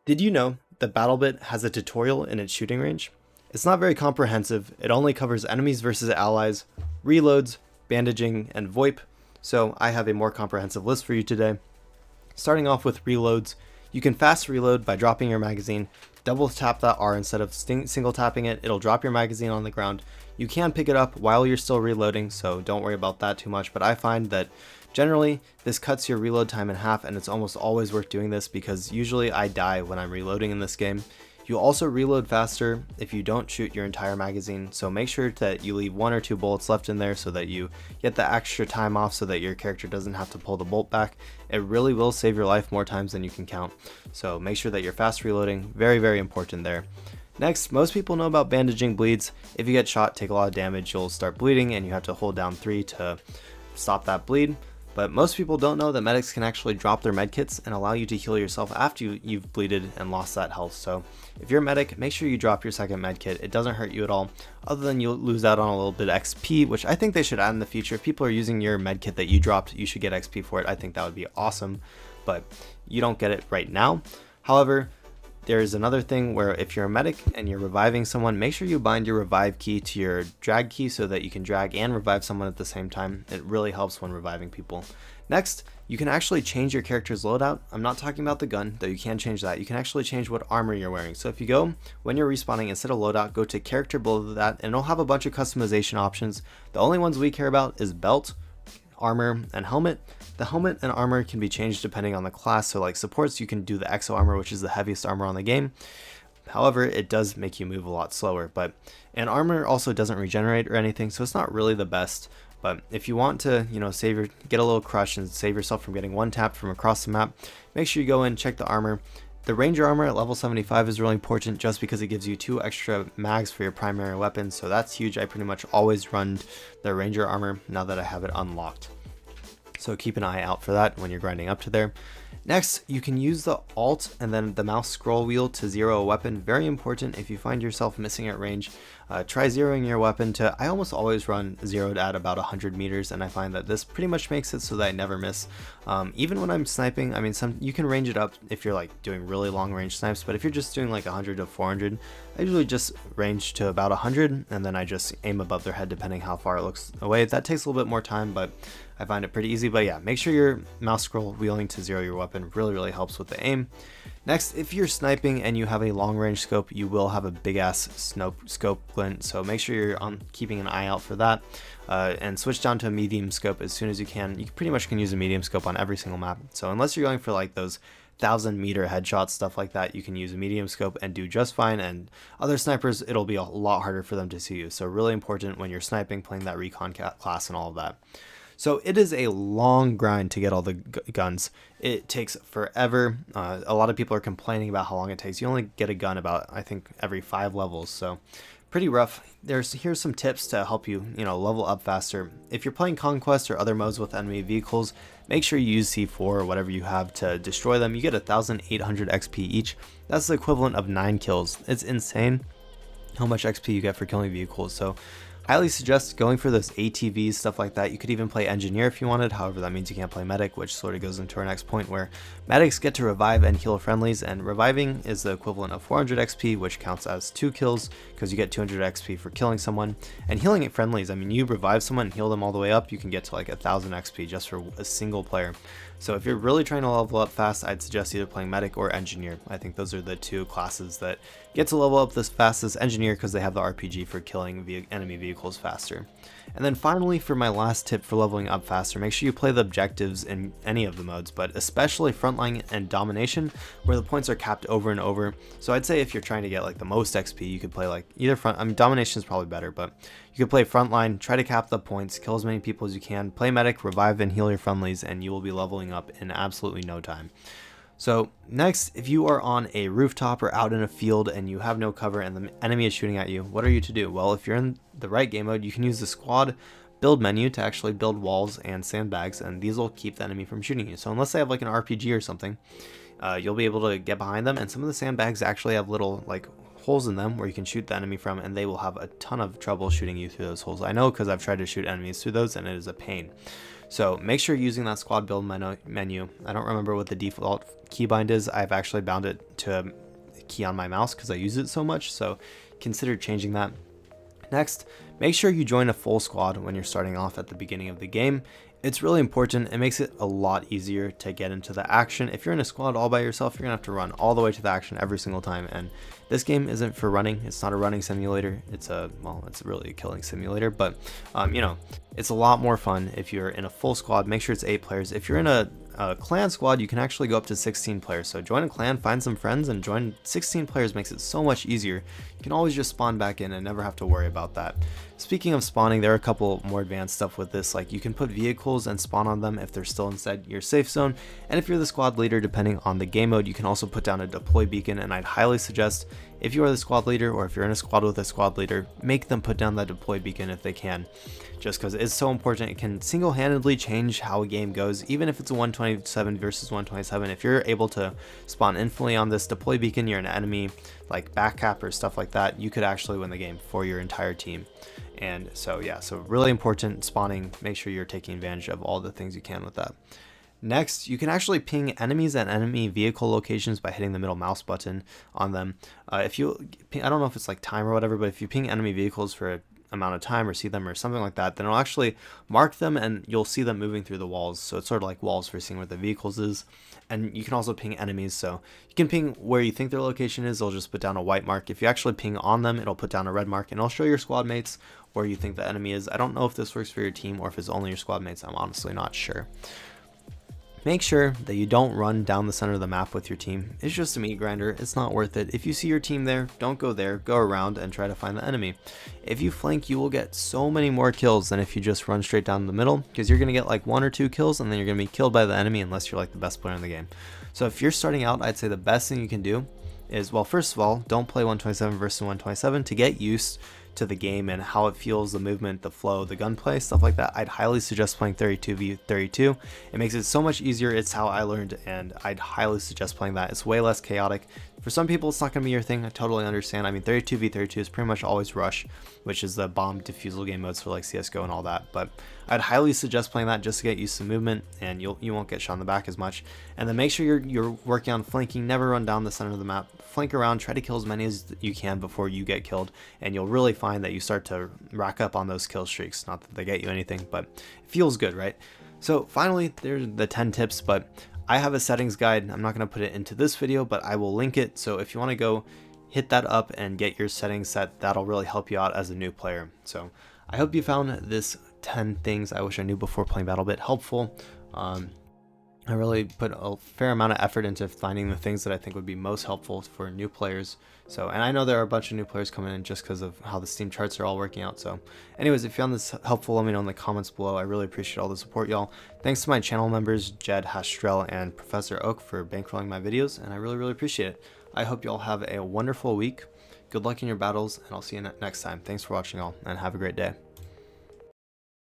Did you know that BattleBit has a tutorial in its shooting range? It's not very comprehensive, it only covers enemies versus allies, reloads, bandaging, and VoIP, so I have a more comprehensive list for you today. Starting off with reloads, you can fast reload by dropping your magazine, double tap that R instead of single tapping it, it'll drop your magazine on the ground. You can pick it up while you're still reloading, so don't worry about that too much, but I find that generally this cuts your reload time in half, and it's almost always worth doing this because usually I die when I'm reloading in this game. You also reload faster if you don't shoot your entire magazine, so make sure that you leave 1 or 2 bullets left in there so that you get the extra time off so that your character doesn't have to pull the bolt back. It really will save your life more times than you can count, so make sure that you're fast reloading. Very, very important there. Next, most people know about bandaging bleeds. If you get shot, take a lot of damage, you'll start bleeding and you have to hold down 3 to stop that bleed. But most people don't know that medics can actually drop their medkits and allow you to heal yourself after you've bleeded and lost that health. So if you're a medic, make sure you drop your second medkit. It doesn't hurt you at all, other than you'll lose out on a little bit of XP, which I think they should add in the future. If people are using your medkit that you dropped, you should get XP for it. I think that would be awesome, but you don't get it right now. However, there's another thing where if you're a medic and you're reviving someone, make sure you bind your revive key to your drag key so that you can drag and revive someone at the same time. It really helps when reviving people. Next, you can actually change your character's loadout. I'm not talking about the gun, though you can change that. You can actually change what armor you're wearing. So if you go, when you're respawning, instead of loadout, go to character below that, and it'll have a bunch of customization options. The only ones we care about is belt, armor, and helmet. The helmet and armor can be changed depending on the class, so like supports you can do the exo armor, which is the heaviest armor on the game. However, it does make you move a lot slower, and armor also doesn't regenerate or anything, so it's not really the best. But if you want to, get a little crush and save yourself from getting one tapped from across the map, make sure you go in, check the armor. The Ranger armor at level 75 is really important just because it gives you 2 extra mags for your primary weapon, so that's huge. I pretty much always run the Ranger armor now that I have it unlocked. So keep an eye out for that when you're grinding up to there. Next, you can use the Alt and then the mouse scroll wheel to zero a weapon. Very important if you find yourself missing at range. Try zeroing your weapon to, I almost always run zeroed at about 100 meters, and I find that this pretty much makes it so that I never miss. Even when I'm sniping, I mean, you can range it up if you're like doing really long range snipes, but if you're just doing like 100 to 400, I usually just range to about 100, and then I just aim above their head depending how far it looks away. That takes a little bit more time, but I find it pretty easy. But yeah, make sure your mouse scroll wheeling to zero your weapon really helps with the aim. Next, if you're sniping and you have a long range scope, you will have a big ass scope glint, so make sure you're keeping an eye out for that, and switch down to a medium scope as soon as you can. You pretty much can use a medium scope on every single map, so unless you're going for like those 1,000-meter headshots, stuff like that, you can use a medium scope and do just fine, and other snipers, it'll be a lot harder for them to see you. So really important when you're sniping, playing that recon class and all of that. So it is a long grind to get all the guns. It takes forever. A lot of people are complaining about how long it takes. You only get a gun about, I think, every 5 levels, so pretty rough. Here's some tips to help you, level up faster. If you're playing Conquest or other modes with enemy vehicles, make sure you use C4 or whatever you have to destroy them. You get 1,800 XP each. That's the equivalent of 9 kills. It's insane how much XP you get for killing vehicles, so highly suggest going for those ATVs, stuff like that. You could even play Engineer if you wanted, however that means you can't play Medic, which sort of goes into our next point where Medics get to revive and heal friendlies, and reviving is the equivalent of 400 XP, which counts as 2 kills because you get 200 XP for killing someone. And healing at friendlies, I mean, you revive someone and heal them all the way up, you can get to like 1,000 XP just for a single player. So if you're really trying to level up fast, I'd suggest either playing Medic or Engineer. I think those are the 2 classes that get to level up this fastest. Engineer because they have the RPG for killing enemy vehicles faster. And then finally, for my last tip for leveling up faster, make sure you play the objectives in any of the modes, but especially Frontline and Domination, where the points are capped over and over. So I'd say if you're trying to get like the most XP, you could play like either Domination is probably better, but you could play Frontline, try to cap the points, kill as many people as you can, play Medic, revive and heal your friendlies, and you will be leveling up in absolutely no time. So next, if you are on a rooftop or out in a field and you have no cover and the enemy is shooting at you, what are you to do? Well, if you're in the right game mode, you can use the squad build menu to actually build walls and sandbags, and these will keep the enemy from shooting you. So unless they have like an RPG or something, you'll be able to get behind them, and some of the sandbags actually have little like holes in them where you can shoot the enemy from, and they will have a ton of trouble shooting you through those holes. I know because I've tried to shoot enemies through those and it is a pain. So make sure you're using that squad build menu. I don't remember what the default keybind is. I've actually bound it to a key on my mouse because I use it so much, so consider changing that. Next, make sure you join a full squad when you're starting off at the beginning of the game. It's really important. It makes it a lot easier to get into the action. If you're in a squad all by yourself, you're gonna have to run all the way to the action every single time, and this game isn't for running. It's not a running simulator. It's really a killing simulator, but you know, it's a lot more fun if you're in a full squad. Make sure it's 8 players. If you're in a clan squad, you can actually go up to 16 players. So join a clan, find some friends, and join 16 players makes it so much easier. You can always just spawn back in and never have to worry about that. Speaking of spawning, there are a couple more advanced stuff with this, like you can put vehicles and spawn on them if they're still inside your safe zone, and if you're the squad leader, depending on the game mode, you can also put down a deploy beacon, and I'd highly suggest, if you are the squad leader or if you're in a squad with a squad leader, make them put down that deploy beacon if they can, just because it's so important. It can single-handedly change how a game goes, even if it's a 127 versus 127. If you're able to spawn infinitely on this deploy beacon, you're an enemy like backcap or stuff like that, you could actually win the game for your entire team. And so yeah, so really important spawning. Make sure you're taking advantage of all the things you can with that. Next, you can actually ping enemies and enemy vehicle locations by hitting the middle mouse button on them. If you ping, I don't know if it's like time or whatever, but if you ping enemy vehicles for a amount of time or see them or something like that, then it'll actually mark them and you'll see them moving through the walls. So it's sort of like walls for seeing where the vehicles is. And you can also ping enemies, so you can ping where you think their location is. It'll just put down a white mark. If you actually ping on them, it'll put down a red mark, and it'll show your squad mates where you think the enemy is. I don't know if this works for your team or if it's only your squad mates. I'm honestly not sure. Make sure that you don't run down the center of the map with your team. It's just a meat grinder. It's not worth it. If you see your team there, don't go there. Go around and try to find the enemy. If you flank, you will get so many more kills than if you just run straight down the middle, because you're going to get like 1 or 2 kills and then you're going to be killed by the enemy unless you're like the best player in the game. So if you're starting out, I'd say the best thing you can do is, well, first of all, don't play 127 versus 127 to get used to the game and how it feels, the movement, the flow, the gunplay, stuff like that. I'd highly suggest playing 32v32. It makes it so much easier. It's how I learned, and I'd highly suggest playing that. It's way less chaotic. For some people, it's not going to be your thing. I totally understand. I mean, 32v32 is pretty much always rush, which is the bomb defusal game modes for like CSGO and all that. But I'd highly suggest playing that just to get used to movement, and you won't get shot in the back as much. And then make sure you're working on flanking. Never run down the center of the map. Flank around. Try to kill as many as you can before you get killed, and you'll really find that you start to rack up on those kill streaks. Not that they get you anything, but it feels good, right? So finally, there's the 10 tips, but I have a settings guide. I'm not going to put it into this video, but I will link it. So if you want to go hit that up and get your settings set, that'll really help you out as a new player. So I hope you found this 10 things I wish I knew before playing BattleBit helpful. I really put a fair amount of effort into finding the things that I think would be most helpful for new players. So, and I know there are a bunch of new players coming in just because of how the Steam charts are all working out. So anyways, if you found this helpful, let me know in the comments below. I really appreciate all the support, y'all. Thanks to my channel members, Jed, Hastrell, and Professor Oak for bankrolling my videos, and I really appreciate it. I hope y'all have a wonderful week. Good luck in your battles, and I'll see you next time. Thanks for watching, all, and have a great day.